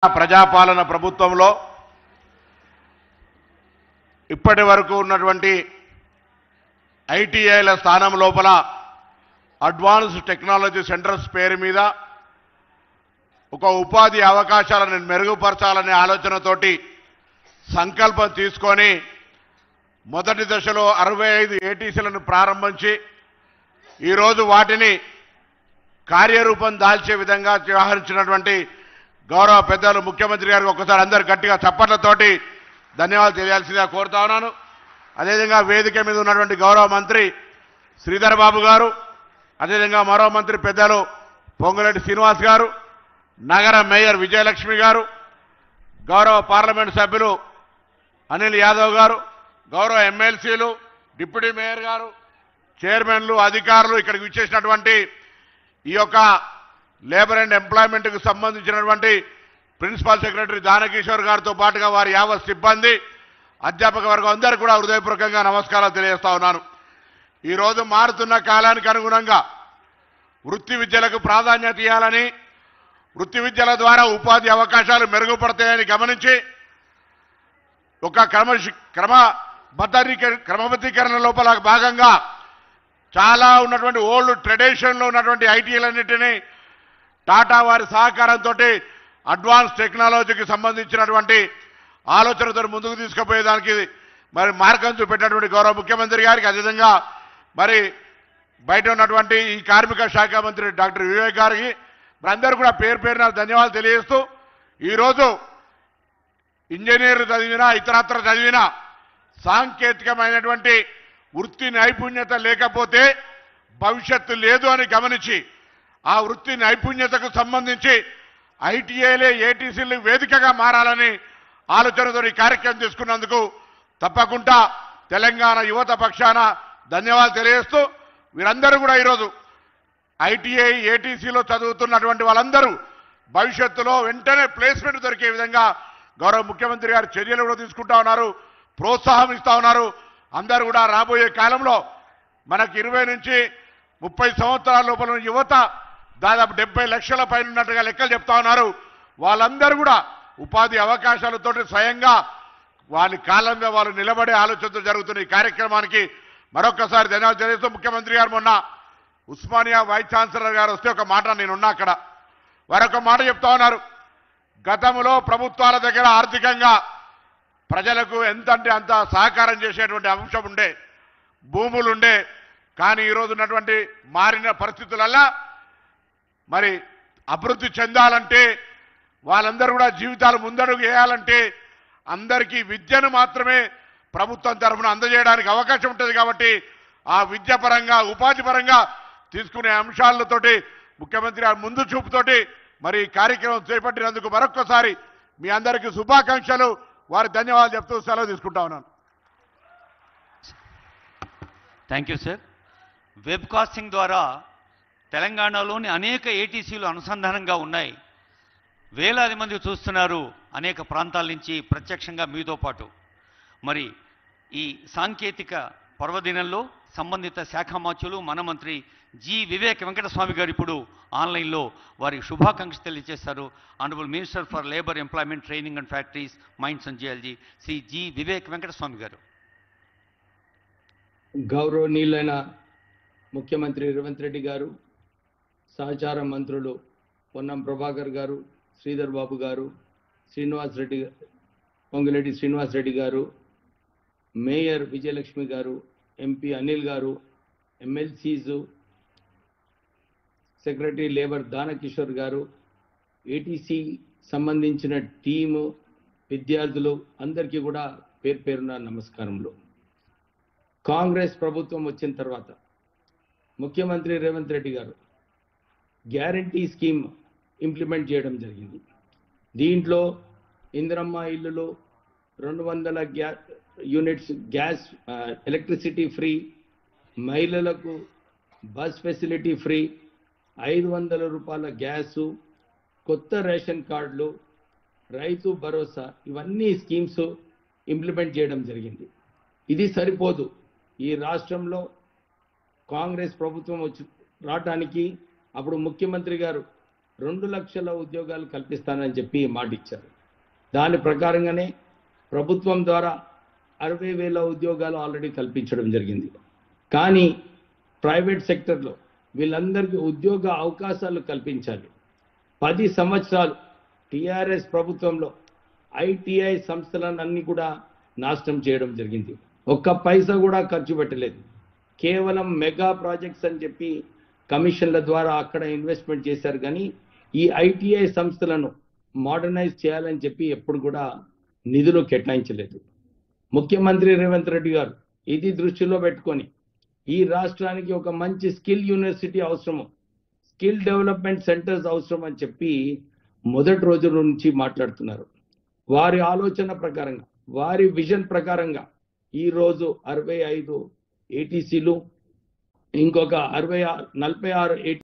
ప్రజాపాలన ప్రభుత్వంలో ఇప్పటి వరకు ఉన్నటువంటి ఐటీఐల స్థానం లోపల అడ్వాన్స్డ్ టెక్నాలజీ సెంటర్స్ పేరు మీద ఒక ఉపాధి అవకాశాలను మెరుగుపరచాలనే ఆలోచనతోటి సంకల్పం తీసుకొని మొదటి దశలో 65 ఏటీసీలను ప్రారంభించి ఈరోజు వాటిని కార్యరూపం దాల్చే విధంగా వ్యవహరించినటువంటి గౌరవ పెద్దలు ముఖ్యమంత్రి గారికి ఒక్కసారి అందరు గట్టిగా చప్పట్లతోటి ధన్యవాదాలు తెలియాల్సిందిగా కోరుతా ఉన్నాను. అదేవిధంగా వేదిక మీద ఉన్నటువంటి గౌరవ మంత్రి శ్రీధర్ బాబు గారు, అదేవిధంగా మరో మంత్రి పెద్దలు పొంగులేటి శ్రీనివాస్ గారు, నగర మేయర్ విజయలక్ష్మి గారు, గౌరవ పార్లమెంటు సభ్యులు అనిల్ యాదవ్ గారు, గౌరవ ఎమ్మెల్సీలు, డిప్యూటీ మేయర్ గారు, చైర్మన్లు, అధికారులు, ఇక్కడికి విచ్చేసినటువంటి ఈ యొక్క లేబర్ అండ్ ఎంప్లాయ్మెంట్కి సంబంధించినటువంటి ప్రిన్సిపల్ సెక్రటరీ దానకిషోర్ గారితో పాటుగా వారి యావత్ సిబ్బంది, అధ్యాపక వర్గం అందరికీ కూడా హృదయపూర్వకంగా నమస్కారాలు తెలియజేస్తా ఉన్నాను. ఈరోజు మారుతున్న కాలానికి అనుగుణంగా వృత్తి విద్యలకు ప్రాధాన్యత ఇవ్వాలని, వృత్తి విద్యల ద్వారా ఉపాధి అవకాశాలు మెరుగుపడతాయని గమనించి ఒక క్రమబద్ధీకరణ లోపల భాగంగా చాలా ఉన్నటువంటి ఓల్డ్ ట్రెడిషన్లో ఉన్నటువంటి ఐటీలన్నింటినీ టాటా వారి సహకారంతో అడ్వాన్స్ టెక్నాలజీకి సంబంధించినటువంటి ఆలోచనతో ముందుకు తీసుకుపోయేదానికి మరి మార్గం చూపెట్టినటువంటి గౌరవ ముఖ్యమంత్రి గారికి, అదేవిధంగా మరి బయట ఉన్నటువంటి ఈ కార్మిక శాఖ మంత్రి డాక్టర్ వివేక్ గారికి అందరూ కూడా పేరు పేరున ధన్యవాదాలు తెలియజేస్తూ, ఈరోజు ఇంజనీర్ చదివినా ఇతరత్ర చదివినా సాంకేతికమైనటువంటి వృత్తి నైపుణ్యత లేకపోతే భవిష్యత్తు లేదు అని గమనించి ఆ వృత్తి నైపుణ్యతకు సంబంధించి ఐటీఐలే ఏటీసీలు వేదికగా మారాలని ఆలోచనతో ఈ కార్యక్రమం తీసుకున్నందుకు తప్పకుండా తెలంగాణ యువత పక్షాన ధన్యవాదాలు తెలియజేస్తూ, వీరందరూ కూడా ఈరోజు ఐటీఐ ఏటీసీలో చదువుతున్నటువంటి వాళ్ళందరూ భవిష్యత్తులో వెంటనే ప్లేస్మెంట్ దొరికే విధంగా గౌరవ ముఖ్యమంత్రి గారు చర్యలు కూడా తీసుకుంటా ఉన్నారు, ప్రోత్సాహం ఇస్తా ఉన్నారు. అందరూ కూడా రాబోయే కాలంలో మనకు 20 నుంచి 30 సంవత్సరాల లోపల యువత దాదాపు 70 లక్షల పైన ఉన్నట్టుగా లెక్కలు చెప్తా ఉన్నారు. వాళ్ళందరూ కూడా ఉపాధి అవకాశాలతో స్వయంగా వాళ్ళ కాలం మీద వాళ్ళు నిలబడే ఆలోచనతో జరుగుతున్న ఈ కార్యక్రమానికి మరొకసారి ధన్యవాదాలు తెలియజేస్తూ, ముఖ్యమంత్రి గారు మొన్న ఉస్మానియా వైస్ ఛాన్సలర్ గారు వస్తే ఒక మాట నేనున్నా అక్కడ వారొక మాట చెప్తా ఉన్నారు. గతంలో ప్రభుత్వాల దగ్గర ఆర్థికంగా ప్రజలకు ఎంత అంటే అంత సహకారం చేసేటువంటి అంశం ఉండే, భూములు ఉండే. కానీ ఈరోజు ఉన్నటువంటి మారిన పరిస్థితులల్లా మరి అభివృద్ధి చెందాలంటే, వాళ్ళందరూ కూడా జీవితాలు ముందడుగు వేయాలంటే అందరికీ విద్యను మాత్రమే ప్రభుత్వం తరఫున అందజేయడానికి అవకాశం ఉంటుంది. కాబట్టి ఆ విద్య పరంగా ఉపాధి పరంగా తీసుకునే అంశాలతోటి ముఖ్యమంత్రి గారు ముందు చూపుతోటి మరి ఈ కార్యక్రమం చేపట్టినందుకు మరొక్కసారి మీ అందరికీ శుభాకాంక్షలు, వారి ధన్యవాదాలు చెప్తూ సెలవు తీసుకుంటా ఉన్నాను. Thank you sir. Web casting ద్వారా తెలంగాణలోని అనేక ఏటీసీలు అనుసంధానంగా ఉన్నాయి. వేలాది మంది చూస్తున్నారు అనేక ప్రాంతాల నుంచి ప్రత్యక్షంగా మీతో పాటు. మరి ఈ సాంకేతిక పర్వదినంలో సంబంధిత శాఖ మంత్రులు మన మంత్రి జి వివేక్ వెంకటస్వామి గారు ఇప్పుడు ఆన్లైన్లో వారి శుభాకాంక్షలు తెలియజేస్తారు. Honourable minister for labour, employment, training and factories, mines and geology Shri G Vivek Venkataswamy garu. గౌరవనీయులైన ముఖ్యమంత్రి రేవంత్ రెడ్డి గారు, సహచార మంత్రులు పొన్నం ప్రభాకర్ గారు, శ్రీధర్ బాబు గారు, పొంగులేటి శ్రీనివాస్ రెడ్డి గారు, మేయర్ విజయలక్ష్మి గారు, ఎంపీ అనిల్ గారు, ఎమ్మెల్సీస్, సెక్రటరీ లేబర్ దానకిషోర్ గారు, ఏటీసీ సంబంధించిన టీము, విద్యార్థులు అందరికీ కూడా పేరు పేరున నమస్కారములు. కాంగ్రెస్ ప్రభుత్వం వచ్చిన తర్వాత ముఖ్యమంత్రి రేవంత్ రెడ్డి గారు గ్యారంటీ స్కీమ్ ఇంప్లిమెంట్ చేయడం జరిగింది. దీంట్లో ఇందిరమ్మ ఇల్లులు, 200 యూనిట్స్ గ్యాస్ ఎలక్ట్రిసిటీ ఫ్రీ, మహిళలకు బస్ ఫెసిలిటీ ఫ్రీ, 500 రూపాయల గ్యాసు, కొత్త రేషన్ కార్డులు, రైతు భరోసా, ఇవన్నీ స్కీమ్స్ ఇంప్లిమెంట్ చేయడం జరిగింది. ఇది సరిపోదు. ఈ రాష్ట్రంలో కాంగ్రెస్ ప్రభుత్వం రావటానికి అప్పుడు ముఖ్యమంత్రి గారు 2 లక్షల ఉద్యోగాలు కల్పిస్తానని చెప్పి మాట ఇచ్చారు. దాని ప్రకారంగానే ప్రభుత్వం ద్వారా 60,000 ఉద్యోగాలు ఆల్రెడీ కల్పించడం జరిగింది. కానీ ప్రైవేట్ సెక్టర్లో వీళ్ళందరికీ ఉద్యోగ అవకాశాలు కల్పించాలి. 10 సంవత్సరాలు టీఆర్ఎస్ ప్రభుత్వంలో ఐటీఐ సంస్థలన్నీ కూడా నాశనం చేయడం జరిగింది. ఒక్క పైసా కూడా ఖర్చు పెట్టలేదు. కేవలం మెగా ప్రాజెక్ట్స్ అని చెప్పి కమిషన్ల ద్వారా అక్కడ ఇన్వెస్ట్మెంట్ చేశారు. కానీ ఈ ఐటీఐ సంస్థలను మోడర్నైజ్ చేయాలని చెప్పి ఎప్పుడు కూడా నిధులు కేటాయించలేదు. ముఖ్యమంత్రి రేవంత్ రెడ్డి గారు ఇది దృష్టిలో పెట్టుకొని ఈ రాష్ట్రానికి ఒక మంచి స్కిల్ యూనివర్సిటీ అవసరము, స్కిల్ డెవలప్మెంట్ సెంటర్స్ అవసరం అని చెప్పి మొదటి రోజు నుంచి మాట్లాడుతున్నారు. వారి ఆలోచన ప్రకారంగా, వారి విజన్ ప్రకారంగా ఈరోజు 65 ఏటీసీలు, ఇంకొక 46 46